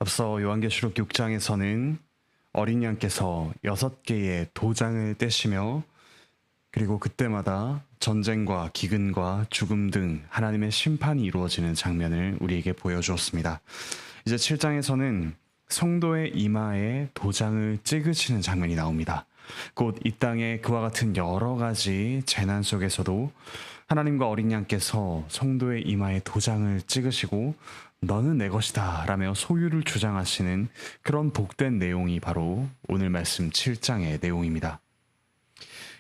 앞서 요한계시록 6장에서는 어린 양께서 6개의 도장을 떼시며 그리고 그때마다 전쟁과 기근과 죽음 등 하나님의 심판이 이루어지는 장면을 우리에게 보여주었습니다. 이제 7장에서는 성도의 이마에 도장을 찍으시는 장면이 나옵니다. 곧 이 땅에 그와 같은 여러 가지 재난 속에서도 하나님과 어린 양께서 성도의 이마에 도장을 찍으시고 너는 내 것이다 라며 소유를 주장하시는 그런 복된 내용이 바로 오늘 말씀 7장의 내용입니다.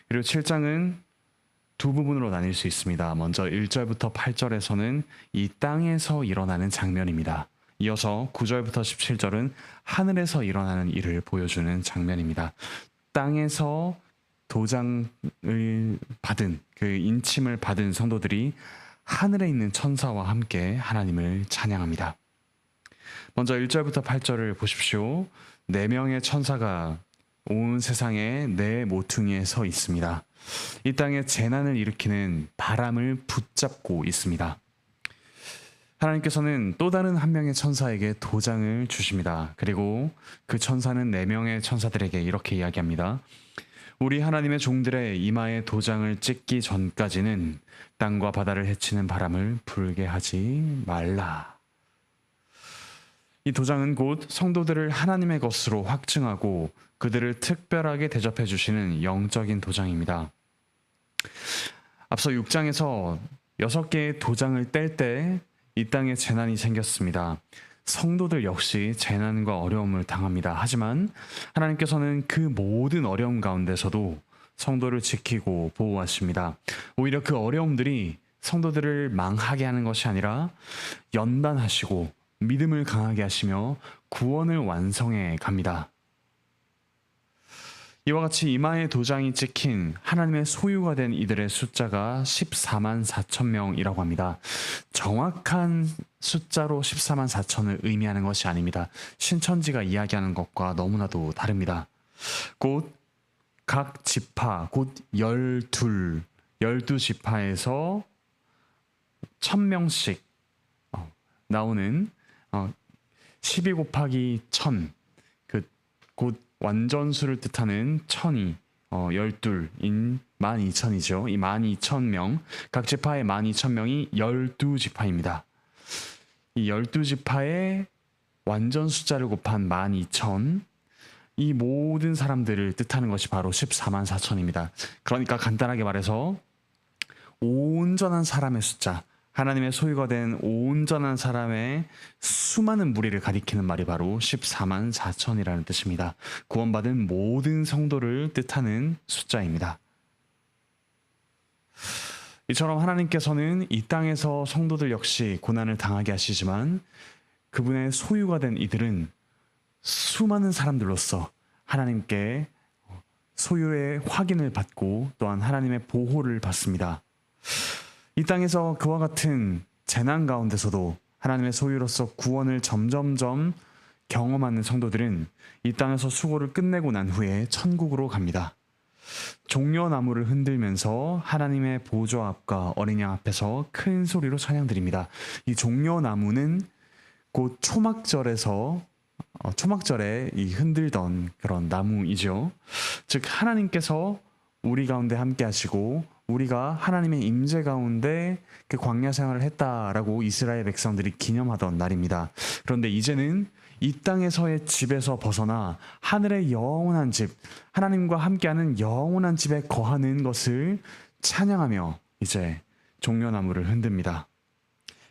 그리고 7장은 두 부분으로 나뉠 수 있습니다. 먼저 1절부터 8절에서는 이 땅에서 일어나는 장면입니다. 이어서 9절부터 17절은 하늘에서 일어나는 일을 보여주는 장면입니다. 땅에서 도장을 받은 그 인침을 받은 성도들이 하늘에 있는 천사와 함께 하나님을 찬양합니다. 먼저 1절부터 8절을 보십시오. 4명의 천사가 온 세상에 내 모퉁이에 서 있습니다. 이 땅에 재난을 일으키는 바람을 붙잡고 있습니다. 하나님께서는 또 다른 한 명의 천사에게 도장을 주십니다. 그리고 그 천사는 4명의 천사들에게 이렇게 이야기합니다. 우리 하나님의 종들의 이마에 도장을 찍기 전까지는 땅과 바다를 헤치는 바람을 불게 하지 말라. 이 도장은 곧 성도들을 하나님의 것으로 확증하고 그들을 특별하게 대접해 주시는 영적인 도장입니다. 앞서 6장에서 6개의 도장을 뗄 때 이 땅에 재난이 생겼습니다. 성도들 역시 재난과 어려움을 당합니다. 하지만 하나님께서는 그 모든 어려움 가운데서도 성도를 지키고 보호하십니다. 오히려 그 어려움들이 성도들을 망하게 하는 것이 아니라 연단하시고 믿음을 강하게 하시며 구원을 완성해 갑니다. 이와 같이 이마에 도장이 찍힌 하나님의 소유가 된 이들의 숫자가 14만 4천 명이라고 합니다. 정확한 숫자로 14만 4천을 의미하는 것이 아닙니다. 신천지가 이야기하는 것과 너무나도 다릅니다. 곧 각 지파, 곧 12지파에서 1000명씩 나오는 12 곱하기 1000, 곧 완전수를 뜻하는 1000이 12인 12,000이죠. 이 12,000명, 각 지파의 12,000명이 12지파입니다. 이 12지파의 완전 숫자를 곱한 12,000, 이 모든 사람들을 뜻하는 것이 바로 14만 4천입니다. 그러니까 간단하게 말해서 온전한 사람의 숫자, 하나님의 소유가 된 온전한 사람의 수많은 무리를 가리키는 말이 바로 14만 4천이라는 뜻입니다. 구원받은 모든 성도를 뜻하는 숫자입니다. 이처럼 하나님께서는 이 땅에서 성도들 역시 고난을 당하게 하시지만 그분의 소유가 된 이들은 수많은 사람들로서 하나님께 소유의 확인을 받고 또한 하나님의 보호를 받습니다. 이 땅에서 그와 같은 재난 가운데서도 하나님의 소유로서 구원을 점점점 경험하는 성도들은 이 땅에서 수고를 끝내고 난 후에 천국으로 갑니다. 종려나무를 흔들면서 하나님의 보좌 앞과 어린 양 앞에서 큰 소리로 찬양드립니다. 이 종려나무는 곧 초막절에 이 흔들던 그런 나무이죠. 즉 하나님께서 우리 가운데 함께 하시고 우리가 하나님의 임재 가운데 그 광야 생활을 했다라고 이스라엘 백성들이 기념하던 날입니다. 그런데 이제는 이 땅에서의 집에서 벗어나 하늘의 영원한 집, 하나님과 함께하는 영원한 집에 거하는 것을 찬양하며 이제 종려나무를 흔듭니다.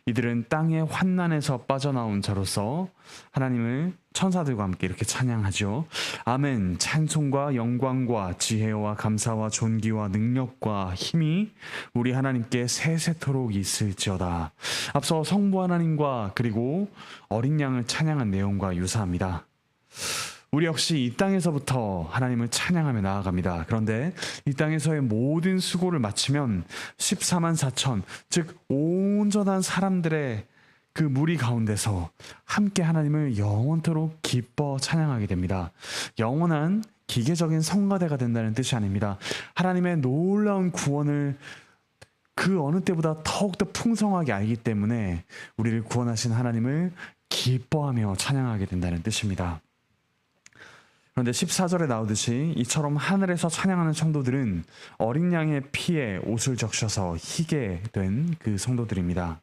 이들은 땅의 환난에서 빠져나온 자로서 하나님을 천사들과 함께 이렇게 찬양하죠. 아멘. 찬송과 영광과 지혜와 감사와 존귀와 능력과 힘이 우리 하나님께 세세토록 있을지어다. 앞서 성부 하나님과 그리고 어린 양을 찬양한 내용과 유사합니다. 우리 역시 이 땅에서부터 하나님을 찬양하며 나아갑니다. 그런데 이 땅에서의 모든 수고를 마치면 14만 4천, 즉 온전한 사람들의 그 무리 가운데서 함께 하나님을 영원토록 기뻐 찬양하게 됩니다. 영원한 기계적인 성가대가 된다는 뜻이 아닙니다. 하나님의 놀라운 구원을 그 어느 때보다 더욱더 풍성하게 알기 때문에 우리를 구원하신 하나님을 기뻐하며 찬양하게 된다는 뜻입니다. 그런데 14절에 나오듯이 이처럼 하늘에서 찬양하는 성도들은 어린 양의 피에 옷을 적셔서 희게 된 그 성도들입니다.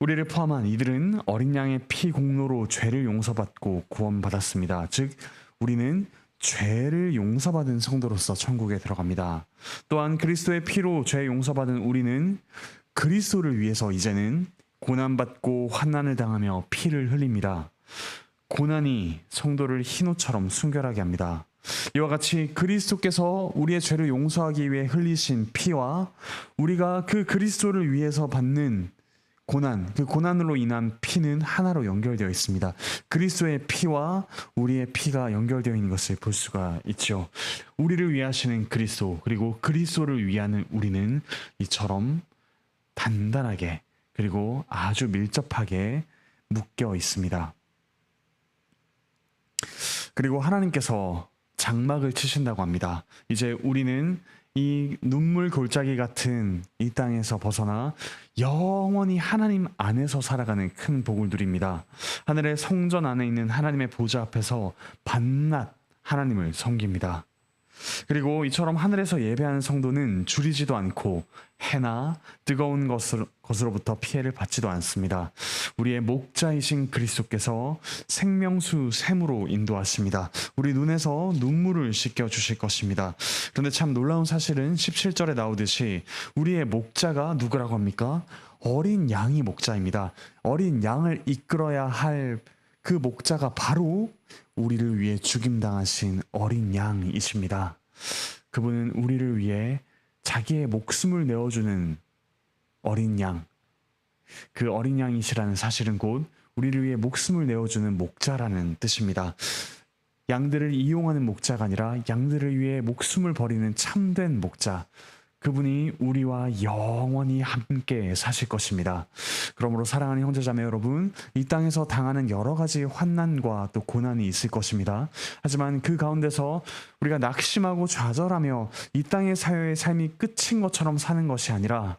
우리를 포함한 이들은 어린 양의 피 공로로 죄를 용서받고 구원받았습니다. 즉 우리는 죄를 용서받은 성도로서 천국에 들어갑니다. 또한 그리스도의 피로 죄 용서받은 우리는 그리스도를 위해서 이제는 고난받고 환난을 당하며 피를 흘립니다. 고난이 성도를 흰옷처럼 순결하게 합니다. 이와 같이 그리스도께서 우리의 죄를 용서하기 위해 흘리신 피와 우리가 그 그리스도를 위해서 받는 고난, 그 고난으로 인한 피는 하나로 연결되어 있습니다. 그리스도의 피와 우리의 피가 연결되어 있는 것을 볼 수가 있죠. 우리를 위하시는 그리스도, 그리고 그리스도를 위하는 우리는 이처럼 단단하게 그리고 아주 밀접하게 묶여 있습니다. 그리고 하나님께서 장막을 치신다고 합니다. 이제 우리는 이 눈물 골짜기 같은 이 땅에서 벗어나 영원히 하나님 안에서 살아가는 큰 복을 누립니다. 하늘의 성전 안에 있는 하나님의 보좌 앞에서 밤낮 하나님을 섬깁니다. 그리고 이처럼 하늘에서 예배하는 성도는 줄이지도 않고 해나 뜨거운 것으로부터 피해를 받지도 않습니다. 우리의 목자이신 그리스도께서 생명수 샘으로 인도하십니다. 우리 눈에서 눈물을 씻겨 주실 것입니다. 그런데 참 놀라운 사실은 17절에 나오듯이 우리의 목자가 누구라고 합니까? 어린 양이 목자입니다. 어린 양을 이끌어야 할 그 목자가 바로 우리를 위해 죽임당하신 어린 양이십니다. 그분은 우리를 위해 자기의 목숨을 내어주는 어린 양, 그 어린 양이시라는 사실은 곧 우리를 위해 목숨을 내어주는 목자라는 뜻입니다. 양들을 이용하는 목자가 아니라 양들을 위해 목숨을 버리는 참된 목자, 그분이 우리와 영원히 함께 사실 것입니다. 그러므로 사랑하는 형제자매 여러분, 이 땅에서 당하는 여러 가지 환난과 또 고난이 있을 것입니다. 하지만 그 가운데서 우리가 낙심하고 좌절하며 이 땅의 사회의 삶이 끝인 것처럼 사는 것이 아니라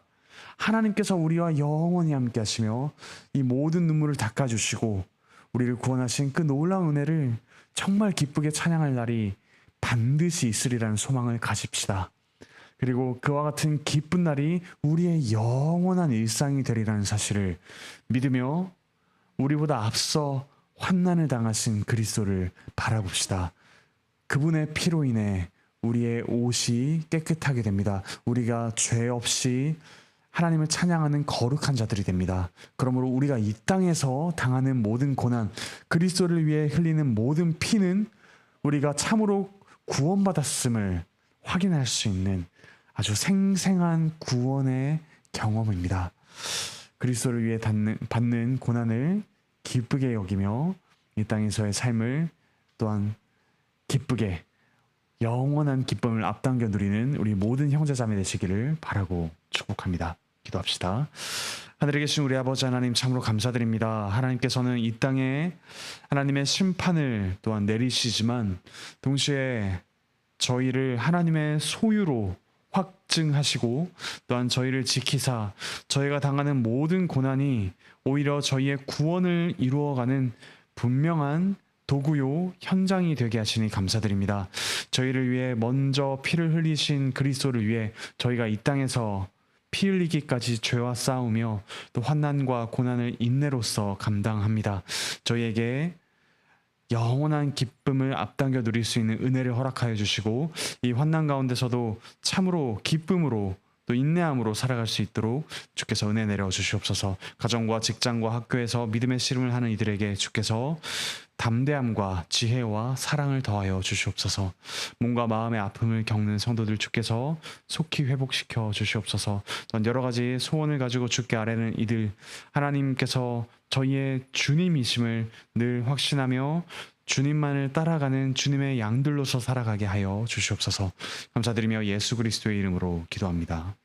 하나님께서 우리와 영원히 함께 하시며 이 모든 눈물을 닦아주시고 우리를 구원하신 그 놀라운 은혜를 정말 기쁘게 찬양할 날이 반드시 있으리라는 소망을 가집시다. 그리고 그와 같은 기쁜 날이 우리의 영원한 일상이 되리라는 사실을 믿으며 우리보다 앞서 환난을 당하신 그리스도를 바라봅시다. 그분의 피로 인해 우리의 옷이 깨끗하게 됩니다. 우리가 죄 없이 하나님을 찬양하는 거룩한 자들이 됩니다. 그러므로 우리가 이 땅에서 당하는 모든 고난, 그리스도를 위해 흘리는 모든 피는 우리가 참으로 구원받았음을 확인할 수 있는 아주 생생한 구원의 경험입니다. 그리스도를 위해 받는 고난을 기쁘게 여기며 이 땅에서의 삶을 또한 기쁘게 영원한 기쁨을 앞당겨 누리는 우리 모든 형제자매 되시기를 바라고 축복합니다. 기도합시다. 하늘에 계신 우리 아버지 하나님, 참으로 감사드립니다. 하나님께서는 이 땅에 하나님의 심판을 또한 내리시지만 동시에 저희를 하나님의 소유로 확증하시고 또한 저희를 지키사 저희가 당하는 모든 고난이 오히려 저희의 구원을 이루어가는 분명한 도구요 현장이 되게 하시니 감사드립니다. 저희를 위해 먼저 피를 흘리신 그리스도를 위해 저희가 이 땅에서 피 흘리기까지 죄와 싸우며 또 환난과 고난을 인내로써 감당합니다. 저희에게 영원한 기쁨을 앞당겨 누릴 수 있는 은혜를 허락하여 주시고 이 환난 가운데서도 참으로 기쁨으로 또 인내함으로 살아갈 수 있도록 주께서 은혜 내려 주시옵소서. 가정과 직장과 학교에서 믿음의 씨름을 하는 이들에게 주께서 담대함과 지혜와 사랑을 더하여 주시옵소서. 몸과 마음의 아픔을 겪는 성도들 주께서 속히 회복시켜 주시옵소서. 또한 여러 가지 소원을 가지고 주께 아뢰는 이들 하나님께서 저희의 주님이심을 늘 확신하며 주님만을 따라가는 주님의 양들로서 살아가게 하여 주시옵소서. 감사드리며 예수 그리스도의 이름으로 기도합니다.